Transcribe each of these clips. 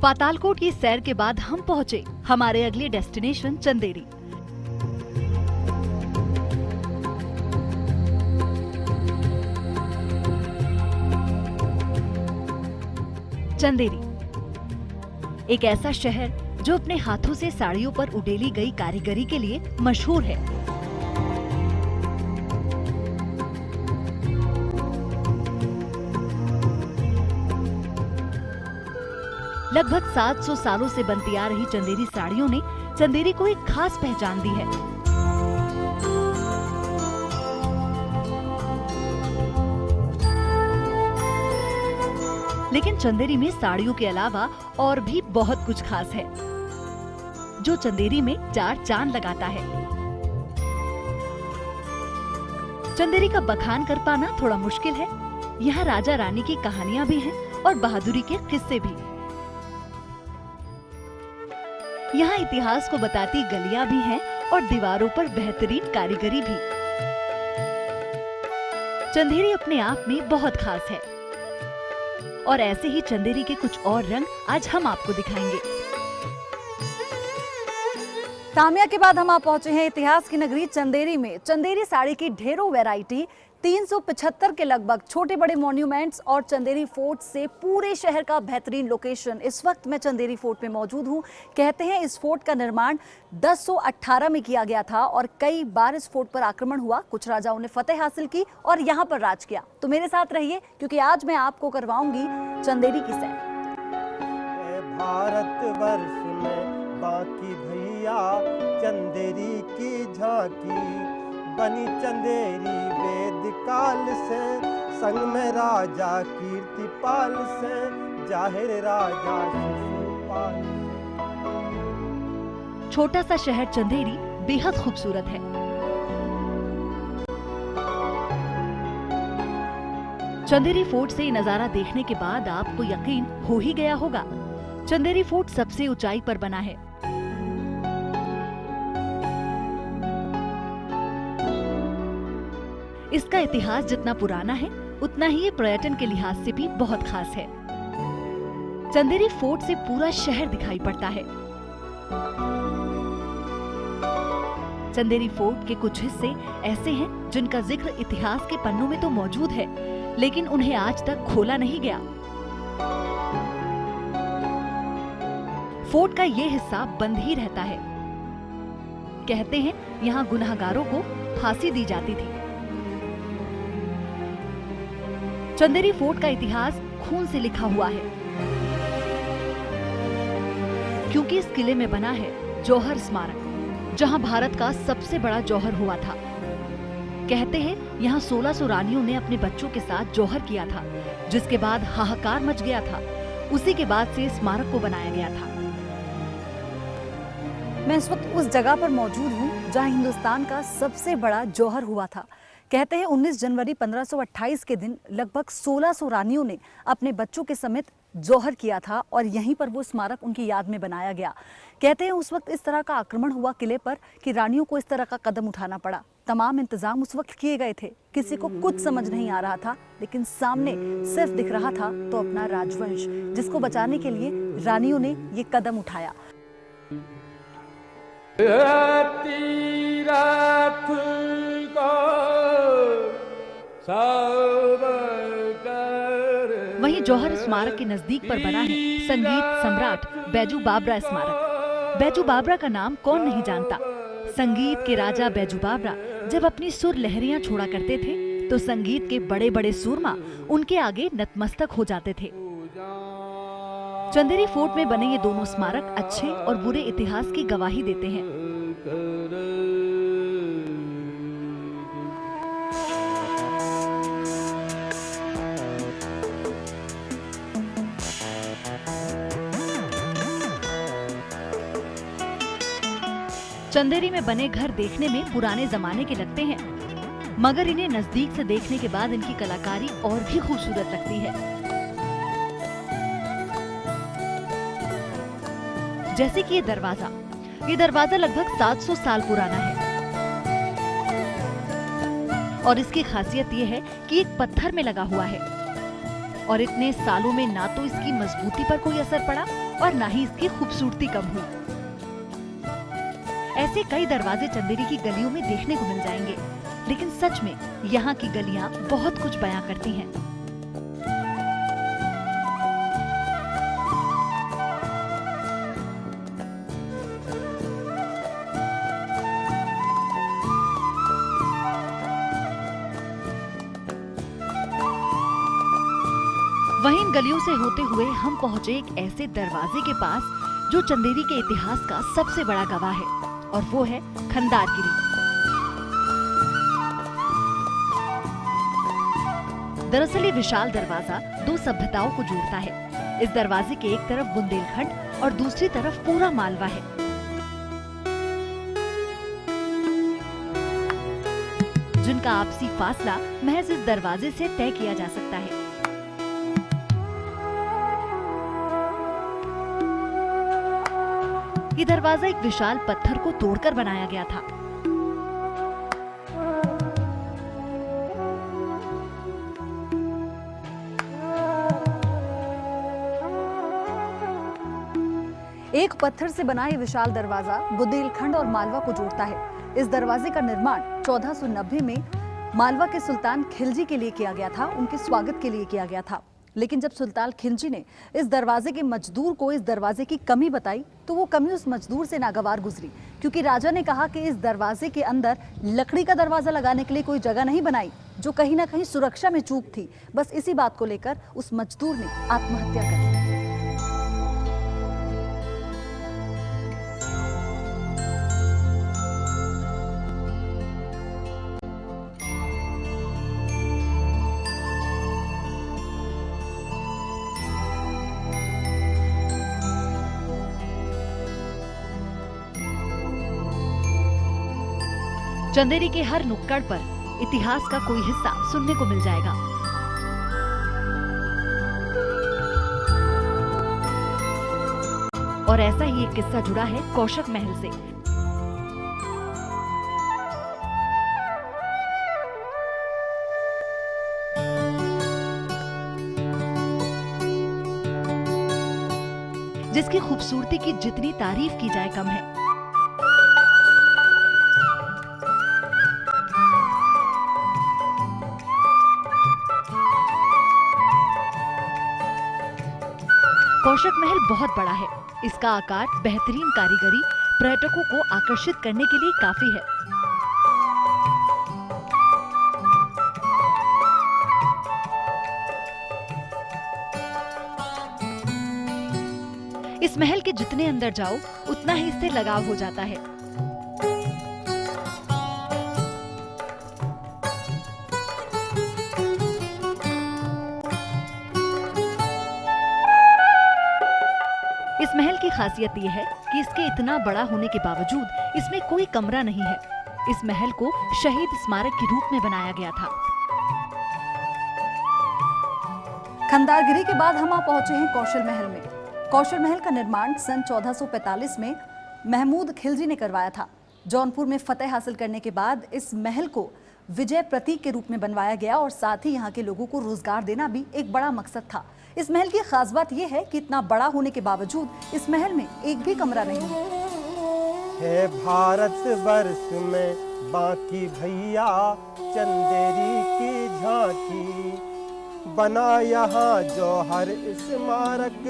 पातालकोट की सैर के बाद हम पहुँचे हमारे अगले डेस्टिनेशन चंदेरी। चंदेरी एक ऐसा शहर जो अपने हाथों से साड़ियों पर उडेली गई कारीगरी के लिए मशहूर है। लगभग 700 सालों से बनती आ रही चंदेरी साड़ियों ने चंदेरी को एक खास पहचान दी है। लेकिन चंदेरी में साड़ियों के अलावा और भी बहुत कुछ खास है जो चंदेरी में चार चांद लगाता है। चंदेरी का बखान कर पाना थोड़ा मुश्किल है। यहाँ राजा रानी की कहानियाँ भी हैं और बहादुरी के किस्से भी। यहाँ इतिहास को बताती गलियाँ भी हैं और दीवारों पर बेहतरीन कारीगरी भी। चंदेरी अपने आप में बहुत खास है और ऐसे ही चंदेरी के कुछ और रंग आज हम आपको दिखाएंगे। तामिया के बाद हम आप पहुंचे हैं इतिहास की नगरी चंदेरी में। चंदेरी साड़ी की ढेरों वैरायटी, 375 के लगभग छोटे बड़े मॉन्यूमेंट्स और चंदेरी फोर्ट से पूरे शहर का बेहतरीन लोकेशन। इस वक्त मैं चंदेरी फोर्ट में मौजूद हूं। कहते हैं इस फोर्ट का निर्माण 1018 में किया गया था और कई बार इस फोर्ट पर आक्रमण हुआ। कुछ राजाओं ने फतेह हासिल की और यहां पर राज किया। तो मेरे साथ रहिए क्योंकि आज मैं आपको करवाऊंगी चंदेरी की सैर। भारतवर्ष में बाकी भैया चंदेरी की झांकी बनी चंदेरी वेद काल से, संग में राजा कीर्तिपाल से, जाहिर राजा शिशुपाल। छोटा सा शहर चंदेरी बेहद खूबसूरत है। चंदेरी फोर्ट से नजारा देखने के बाद आपको यकीन हो ही गया होगा। चंदेरी फोर्ट सबसे ऊंचाई पर बना है। इसका इतिहास जितना पुराना है उतना ही ये पर्यटन के लिहाज से भी बहुत खास है। चंदेरी फोर्ट से पूरा शहर दिखाई पड़ता है। चंदेरी फोर्ट के कुछ हिस्से ऐसे हैं जिनका जिक्र इतिहास के पन्नों में तो मौजूद है, लेकिन उन्हें आज तक खोला नहीं गया। फोर्ट का ये हिस्सा बंद ही रहता है। कहते हैं यहाँ गुनहगारों को फांसी दी जाती थी। चंदेरी फोर्ट का इतिहास खून से लिखा हुआ है क्योंकि इस किले में बना है जौहर स्मारक, जहां भारत का सबसे बड़ा जौहर हुआ था। कहते हैं यहाँ 1600 रानियों ने अपने बच्चों के साथ जौहर किया था, जिसके बाद हाहाकार मच गया था। उसी के बाद से स्मारक को बनाया गया था। मैं इस वक्त उस जगह पर मौजूद हूँ जहाँ हिंदुस्तान का सबसे बड़ा जौहर हुआ था। कहते हैं 19 जनवरी 1528 के दिन लगभग 1600 रानियों ने अपने बच्चों के समेत जौहर किया था और यहीं पर वो स्मारक उनकी याद में बनाया गया। कहते हैं उस वक्त इस तरह का आक्रमण हुआ किले पर कि रानियों को इस तरह का कदम उठाना पड़ा। तमाम इंतजाम उस वक्त किए गए थे। किसी को कुछ समझ नहीं आ रहा था, लेकिन सामने सिर्फ दिख रहा था तो अपना राजवंश, जिसको बचाने के लिए रानियों ने ये कदम उठाया। वहीं जौहर स्मारक के नजदीक पर बना है संगीत सम्राट बैजू बावरा स्मारक। बैजू बावरा का नाम कौन नहीं जानता। संगीत के राजा बैजू बावरा जब अपनी सुर लहरियां छोड़ा करते थे तो संगीत के बड़े बड़े सूरमा उनके आगे नतमस्तक हो जाते थे। चंदेरी फोर्ट में बने ये दोनों स्मारक अच्छे और बुरे इतिहास की गवाही देते हैं। चंदेरी में बने घर देखने में पुराने जमाने के लगते हैं, मगर इन्हें नजदीक से देखने के बाद इनकी कलाकारी और भी खूबसूरत लगती है। जैसे कि ये दरवाजा लगभग 700 साल पुराना है और इसकी खासियत ये है कि एक पत्थर में लगा हुआ है। और इतने सालों में ना तो इसकी मजबूती पर कोई असर पड़ा और ना ही इसकी खूबसूरती कम हुई। ऐसे कई दरवाजे चंदेरी की गलियों में देखने को मिल जाएंगे, लेकिन सच में यहाँ की गलियाँ बहुत कुछ बयां करती हैं। वहीं इन गलियों से होते हुए हम पहुंचे एक ऐसे दरवाजे के पास जो चंदेरी के इतिहास का सबसे बड़ा गवाह है, और वो है खंदारगिरी। दरअसल ये विशाल दरवाजा दो सभ्यताओं को जोड़ता है। इस दरवाजे के एक तरफ बुंदेलखंड और दूसरी तरफ पूरा मालवा है। जिनका आपसी फासला महज इस दरवाजे से तय किया जा सकता है। ये दरवाजा एक विशाल पत्थर को तोड़कर बनाया गया था। एक पत्थर से बना ये विशाल दरवाजा बुंदेलखंड और मालवा को जोड़ता है। इस दरवाजे का निर्माण 1490 में मालवा के सुल्तान खिलजी के लिए किया गया था, उनके स्वागत के लिए किया गया था। लेकिन जब सुल्तान खिलजी ने इस दरवाजे के मजदूर को इस दरवाजे की कमी बताई तो वो कमी उस मजदूर से नागवार गुजरी, क्योंकि राजा ने कहा कि इस दरवाजे के अंदर लकड़ी का दरवाजा लगाने के लिए कोई जगह नहीं बनाई, जो कहीं ना कहीं सुरक्षा में चूक थी। बस इसी बात को लेकर उस मजदूर ने आत्महत्या कर ली। चंदेरी के हर नुक्कड़ पर इतिहास का कोई हिस्सा सुनने को मिल जाएगा। और ऐसा ही एक किस्सा जुड़ा है कौशक महल से। जिसकी खूबसूरती की जितनी तारीफ की जाए कम है। कौशक महल बहुत बड़ा है। इसका आकार, बेहतरीन कारीगरी पर्यटकों को आकर्षित करने के लिए काफी है। इस महल के जितने अंदर जाओ उतना ही इससे लगाव हो जाता है। इस महल की खासियत यह है कि इसके इतना बड़ा होने के बावजूद इसमें कोई कमरा नहीं है। इस महल को शहीद स्मारक के रूप में बनाया गया था। खंदारगिरी के बाद हम पहुंचे हैं कौशल महल में। कौशल महल का निर्माण सन 1445 में महमूद खिलजी ने करवाया था। जौनपुर में फतेह हासिल करने के बाद इस महल को विजय प्रतीक के रूप में बनवाया गया और साथ ही यहाँ के लोगों को रोजगार देना भी एक बड़ा मकसद था। इस महल की खास बात यह है कि इतना बड़ा होने के बावजूद इस महल में एक भी कमरा नहीं है। भारत वर्ष में बाकी भैया चंदेरी की झांकी, बना यहाँ जौहर स्मारक,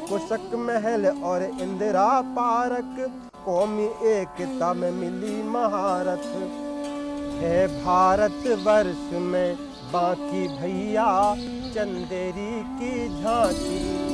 कुशक महल और इंदिरा पार्क, कौमी एकता में मिली महारत। है भारत वर्ष में बाकी भैया चंदेरी की झांकी।